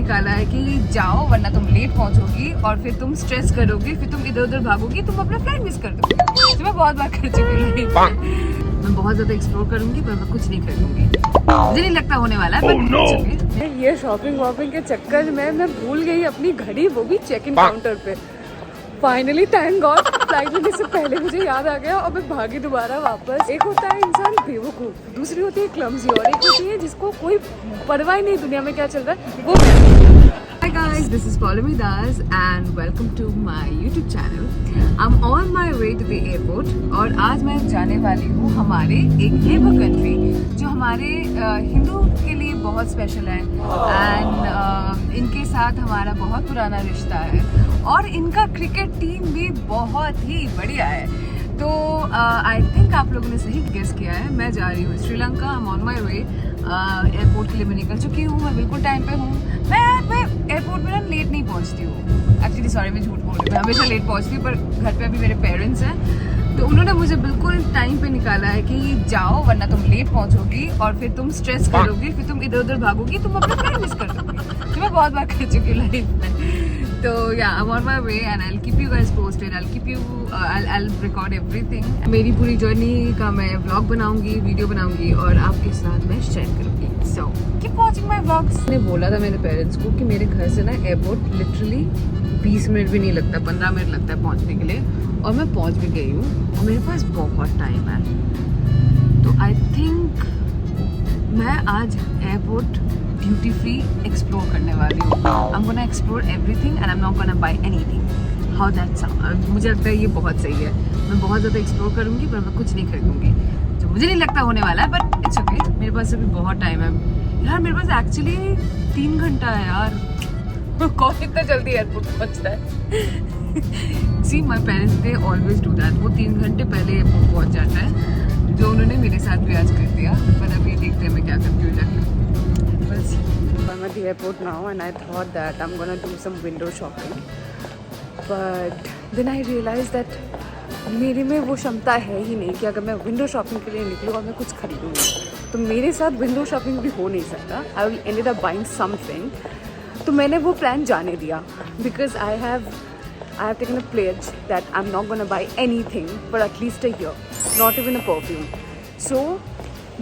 निकाला है कि जाओ वरना तुम लेट पहुंचोगी और फिर तुम स्ट्रेस करोगी, फिर तुम इधर उधर भागोगी, तुम अपना फ्लाइट मिस कर दोगी। तो मैं बहुत बार कर चुकी हूँ। मैं बहुत ज्यादा एक्सप्लोर करूंगी पर मैं कुछ नहीं खरीदूंगी, मुझे नहीं लगता होने वाला है। but ये शॉपिंग वॉपिंग के चक्कर में मैं भूल गई अपनी घड़ी, वो भी चेक इन काउंटर पे। फाइनली थैंक गॉड फ्लाइट लेने से पहले मुझे याद आ गया और मैं भागी दोबारा वापस। एक होता है इंसान बेवकूफ़, दूसरी होती है क्लमजी, और एक होती है जिसको कोई परवाह नहीं दुनिया में क्या चल रहा है वो। Hi guys, this is Paulami Das and welcome to my YouTube channel. I'm on my way to the airport और आज मैं जाने वाली हूँ हमारे एक नेबर कंट्री जो हमारे हिंदू के लिए बहुत स्पेशल है एंड इनके साथ हमारा बहुत पुराना रिश्ता है और इनका क्रिकेट टीम भी बहुत ही बढ़िया है। तो आई थिंक आप लोगों ने सही गेस किया है, मैं जा रही हूँ Sri Lanka. I am on my way, airport के लिए मैं निकल चुकी हूँ, मैं बिल्कुल टाइम पे हूँ। मैं एयरपोर्ट में ना लेट नहीं पहुँचती हूँ, एक्चुअली सॉरी मैं झूठ बोल रही हूँ, मैं हमेशा लेट पहुँचती हूँ, पर घर पे अभी मेरे पेरेंट्स हैं तो उन्होंने मुझे बिल्कुल टाइम पे निकाला है कि जाओ वरना तुम लेट पहुँचोगी और फिर तुम स्ट्रेस करोगी, फिर तुम इधर उधर भागोगी, तुम अपना फ्लाइट मिस कर दोगी। तो मैं बहुत बार कर चुकी हूँ लाइफ में। तो या I am on my way and I will keep you guys posted, I will keep you, I will record everything. मेरी पूरी जर्नी का मैं व्लॉग बनाऊंगी, वीडियो बनाऊंगी और आपके साथ मैं शेयर करूंगी। So keep watching my vlogs. मैंने बोला था मेरे पेरेंट्स को कि मेरे घर से ना एयरपोर्ट लिटरली 20 मिनट भी नहीं लगता, 15 मिनट लगता है पहुंचने के लिए, और मैं पहुंच भी गई हूँ और मेरे पास बहुत टाइम है। तो आई थिंक मैं आज एयरपोर्ट ड्यूटी फ्री एक्सप्लोर करने वाली हूँ। आई am gonna explore everything and I am not gonna buy anything. How that sound? मुझे लगता है ये बहुत सही है। मैं बहुत ज़्यादा एक्सप्लोर करूँगी पर मैं कुछ नहीं खरीदूँगी, जो मुझे नहीं लगता होने वाला है, बट इट्स ओके। मेरे पास अभी बहुत टाइम है यार, मेरे पास एक्चुअली 3 घंटा है यार। कौन इतना जल्दी एयरपोर्ट पहुँचता है? See my parents they always do that, वो 3 घंटे पहले एयरपोर्ट पहुँच जाता है, जो उन्होंने मेरे साथ भी आज कर दिया। पर अभी देखते हैं मैं क्या करती हूँ जाके। I'm at the airport now and I thought that I'm gonna do some window shopping, but then I realized that मेरे में वो क्षमता है ही नहीं कि अगर मैं विंडो शॉपिंग के लिए निकलूँ और मैं कुछ खरीदूँगी, तो मेरे साथ विंडो शॉपिंग भी हो नहीं सकता। I will ended up buying something. तो मैंने वो प्लान जाने दिया because I have taken a pledge that I'm not gonna buy anything for at least a year, not even a perfume. So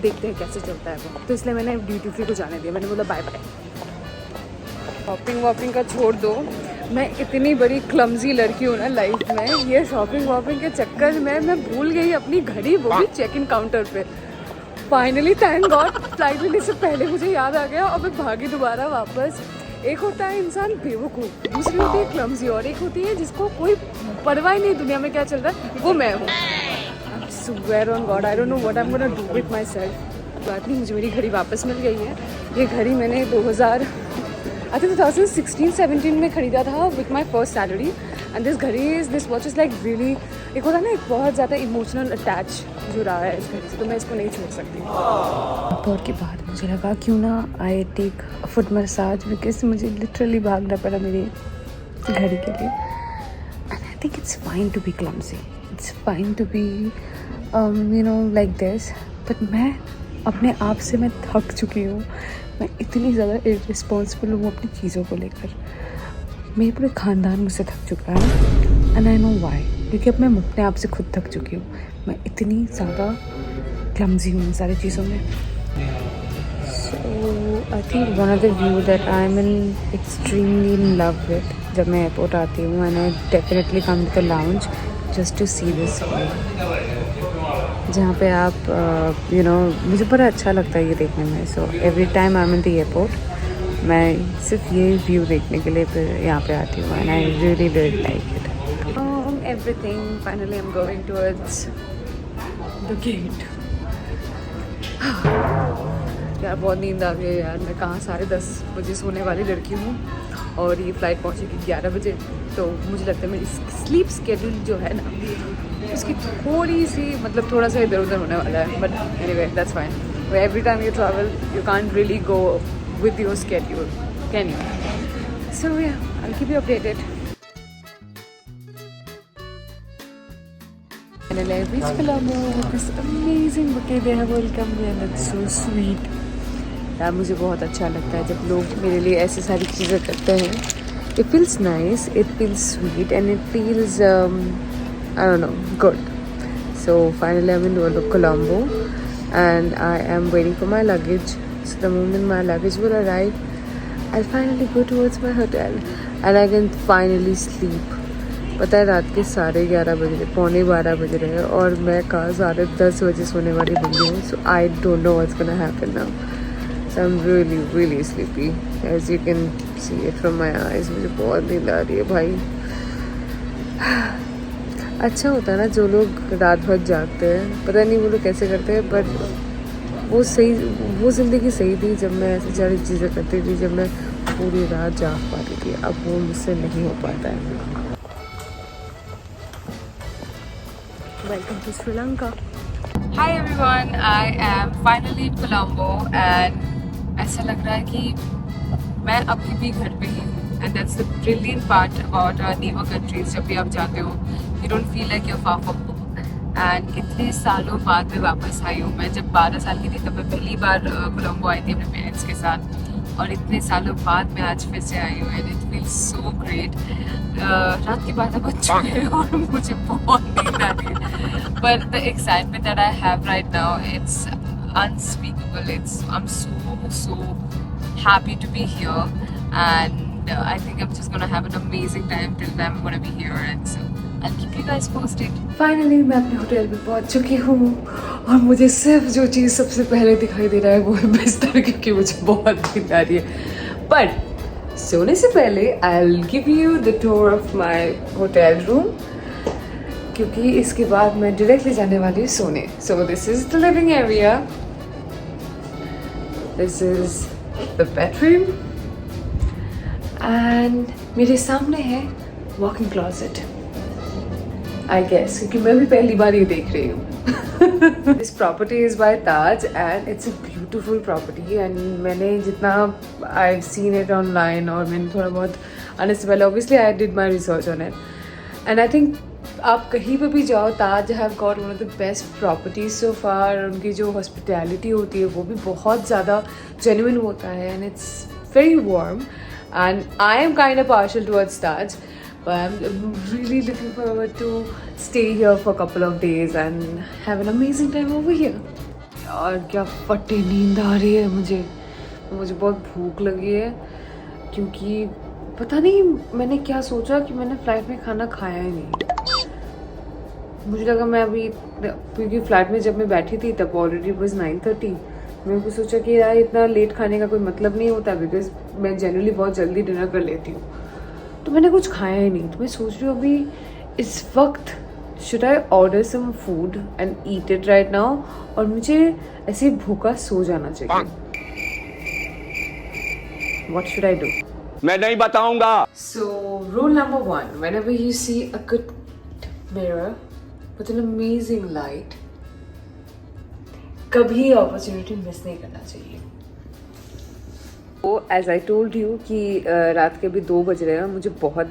देखते हैं कैसे चलता है वो, तो इसलिए मैंने ड्यूटी फ्री को जाने दिया। मैंने बोला बाय बाय। शॉपिंग वॉपिंग का छोड़ दो, मैं इतनी बड़ी क्लमजी लड़की हूँ ना लाइफ में, ये शॉपिंग वॉपिंग के चक्कर में मैं भूल गई अपनी घड़ी, वो भी चेक इन काउंटर पे। फाइनली थैंक गॉड फ्लाइट लेने से पहले मुझे याद आ गया और मैं भागी दोबारा वापस। एक होता है इंसान बेवकूफ़, दूसरी होती है क्लमजी, और एक होती है जिसको कोई परवाह नहीं दुनिया में क्या चल रहा है वो मैं हूँ। Swear on God, I don't know what I'm gonna do with myself. बात नहीं, मुझे मेरी घड़ी वापस मिल गई है। ये घड़ी मैंने 2016-17 में ख़रीदा था with my first salary, and this watch is like really, एक होता है ना एक बहुत ज़्यादा इमोशनल अटैच जो रहा है इस घड़ी से, तो मैं इसको नहीं छोड़ सकती। और के बाद मुझे लगा क्यों ना I take foot massage, because मुझे लिटरली भागना पड़ा मेरी घड़ी के लिए। And I think it's fine to be clumsy, it's fine to be like this, but मैं अपने आप से मैं थक चुकी हूँ। मैं इतनी ज़्यादा इर्रिस्पॉन्सिबल हूँ अपनी चीज़ों को लेकर। मेरे पूरे ख़ानदान मुझसे थक चुका है एंड आई नो वाई, क्योंकि अब मैं अपने आप से खुद थक चुकी हूँ। मैं इतनी ज़्यादा क्लमजी हूँ इन सारी चीज़ों में। So I think one of the view that I am in extremely in love with, जब मैं एयरपोर्ट आती हूँ and I definitely come to the lounge just to see this, जहाँ पे आप मुझे बड़ा अच्छा लगता है ये देखने में। So every time I am in the airport, मैं सिर्फ ये व्यू देखने के लिए फिर यहाँ पे आती हूँ and I really like it. Everything finally I am going towards the gate. यार बहुत नींद आ गई है यार, मैं कहाँ 10:30 बजे सोने वाली लड़की हूँ और ये फ़्लाइट पहुँचेगी 11 बजे, तो मुझे लगता है मेरी स्लीप स्केड्यूल जो है ना उसकी थोड़ी सी मतलब थोड़ा सा इधर उधर होने वाला है, but anyway that's fine. Every time you travel you can't really go with your schedule, can you? So yeah I will keep you updated. And I reached Colombo with this amazing bouquet they have welcomed me, and it's so sweet. यार मुझे बहुत अच्छा लगता है जब लोग मेरे लिए ऐसी सारी चीज़ें करते हैं. It feels nice, it feels sweet, and it feels I don't know, good. So finally I'm in Colombo and I am waiting for my luggage. So the moment my luggage will arrive, I'll finally go towards my hotel and I can finally sleep. पता है रात के 11:30 बज रहे, 11:45 बज रहे हैं और मैं कहाँ 10:30 बजे सोने वाली बंदी हूँ. So I don't know what's gonna happen now. So I'm really really sleepy, as you can see it from my eyes. मुझे बहुत नींद आ रही है भाई. अच्छा होता है ना जो लोग रात भर जागते हैं, पता नहीं वो लोग कैसे करते हैं, बट वो ज़िंदगी सही थी जब मैं ऐसी सारी चीज़ें करती थी, जब मैं पूरी रात जाग पाती थी. अब वो मुझसे नहीं हो पाता है. Welcome to Sri Lanka. Hi everyone, I am finally in Colombo and ऐसा लग रहा है कि मैं अभी भी घर पे ही हूँ. And that's the brilliant part about neighbour countries. जब भी आप जाते हो you don't feel like you are far from home. And इतने सालों बाद मैं वापस आई हूँ. मैं जब 12 साल की थी तब मैं पहली बार कोलंबो आई थी अपने पेरेंट्स के साथ, और इतने सालों बाद मैं आज फिर से आई हूँ. And it feels so great. रात के 12 बज चुके हैं और मुझे बहुत नींद आ रही है, but the excitement that I have right now, it's unspeakable. I'm so happy to be here, and I think I'm just gonna have an amazing time till then. I'm gonna be here, and so I'll keep you guys posted. Finally मैं अपने hotel में पहुंच चुकी हूँ और मुझे सिर्फ जो चीज़ सबसे पहले दिखाई दे रहा है वो है बिस्तर, क्योंकि मुझे बहुत नींद आ रही है. पर सोने से पहले I'll give you the tour of my hotel room, क्योंकि इसके बाद मैं डायरेक्टली जाने वाली हूँ सोने. So this is the living area. This is the bedroom. And मेरे सामने है walk-in closet. I guess क्योंकि मैं भी पहली बार ये देख रही हूँ. This property is by Taj and it's a beautiful property. And मैंने जितना I've seen it online और मैंने थोड़ा बहुत आने से पहले obviously I did my research on it. And I think आप कहीं पे भी जाओ, Taj have got one of the best properties so far. उनकी जो हॉस्पिटैलिटी होती है वो भी बहुत ज़्यादा जेन्युइन होता है and it's very warm. And I am kind of partial towards Taj, but I am really looking forward to stay here for couple of days and have an amazing time over here. और क्या फटे नींद आ रही है मुझे बहुत भूख लगी है, क्योंकि पता नहीं मैंने क्या सोचा कि मैंने फ्लाइट में खाना खाया ही नहीं. मुझे लगा मैं अभी, क्योंकि फ्लाइट में जब मैं बैठी थी तब ऑलरेडी वॉज 9:30. मैंने को सोचा कि यार इतना लेट खाने का कोई मतलब नहीं होता, बिकॉज मैं जनरली बहुत जल्दी डिनर कर लेती हूँ. तो मैंने कुछ खाया ही नहीं. तो मैं सोच रही हूँ अभी इस वक्त should I order some food and eat it right now, और मुझे ऐसे भूखा सो जाना चाहिए. What should I do? मैं नहीं बताऊंगा. So rule number 1, whenever you see a good mirror with an amazing light, कभी अपॉर्चुनिटी मिस नहीं करना चाहिए. तो एज आई टोल्ड यू कि रात के अभी 2 बज रहे हैं, मुझे बहुत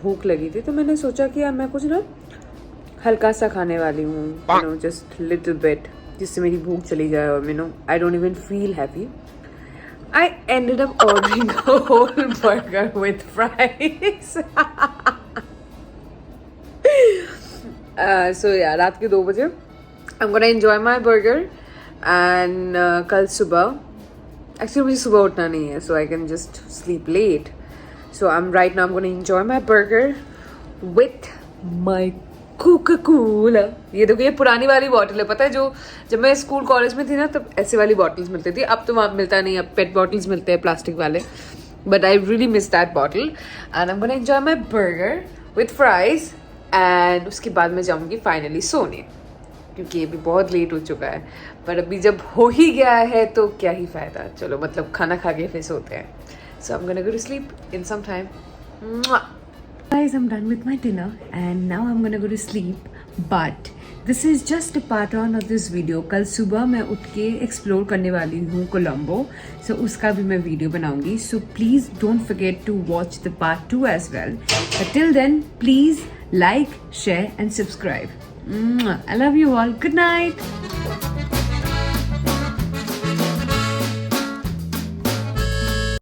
भूख लगी थी, तो मैंने सोचा कि यार मैं कुछ ना हल्का सा खाने वाली हूँ, you know, just little bit, जिससे मेरी भूख चली जाए और you know I don't even feel happy. I ended up ordering a whole burger with fries. So yeah, रात के 2 बजे I'm gonna enjoy my burger and कल सुबह, actually मुझे सुबह उठना नहीं है, so I can just sleep late. So right now I'm gonna enjoy my burger with my Coca Cola. ये देखो, ये पुरानी वाली बॉटल है. पता है जो जब मैं स्कूल कॉलेज में थी ना तब ऐसे वाली बॉटल्स मिलती थी. अब तो वहाँ मिलता नहीं, अब पेट बॉटल्स मिलते हैं प्लास्टिक वाले. But I really miss that bottle and I am gonna enjoy my burger with fries. And उसके बाद मैं जाऊँगी फाइनली सोने, क्योंकि ये भी बहुत लेट हो चुका है. पर अभी जब हो ही गया है तो क्या ही फ़ायदा. चलो, मतलब खाना खा के फिर सोते हैं. So I am gonna go to sleep in some time. Guys, I'm done with my dinner and now I'm gonna go to sleep. But this is just a part one of this video. कल सुबह मैं उठ के explore करने वाली हूँ Colombo, so उसका भी मैं वीडियो बनाऊंगी. So please don't forget to watch the part 2 as well. But till then, please like, share and subscribe. I love you all. Good night.